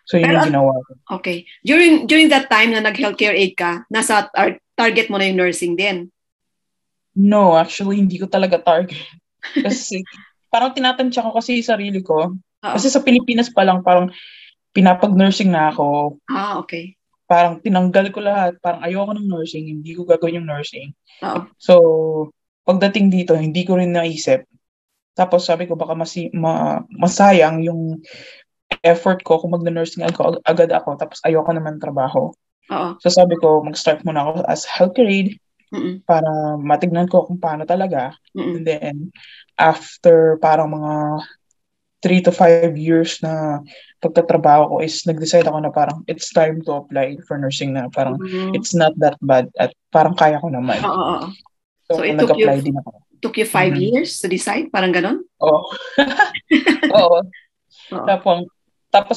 So, yun Pero, yung ginawa ko. okay. During that time na nag-healthcare aid ka, nasa target mo na yung nursing din? No, actually, hindi ko talaga target. Kasi, parang tinatansya ko kasi yung sarili ko. Oo. Kasi sa Pilipinas pa lang, parang pinapag-nursing na ako. Okay. Parang tinanggal ko lahat. Parang ayoko ng nursing. Hindi ko gagawin yung nursing. Oo. So, pagdating dito, hindi ko rin naisip. Tapos sabi ko, baka masayang yung effort ko kung mag-nursing agad ako. Tapos ayoko naman trabaho. Oo. So sabi ko, mag-start muna ako as healthcare aid para matignan ko kung paano talaga. And then, after parang mga 3 to 5 years na pagtatrabaho ko is nag-decide ako na parang it's time to apply for nursing na. Parang it's not that bad at parang kaya ko naman. Oo. So, So, it nag-apply din ako. took you 5 years to decide? Parang ganon? Oo. Oo. Oo. Tapos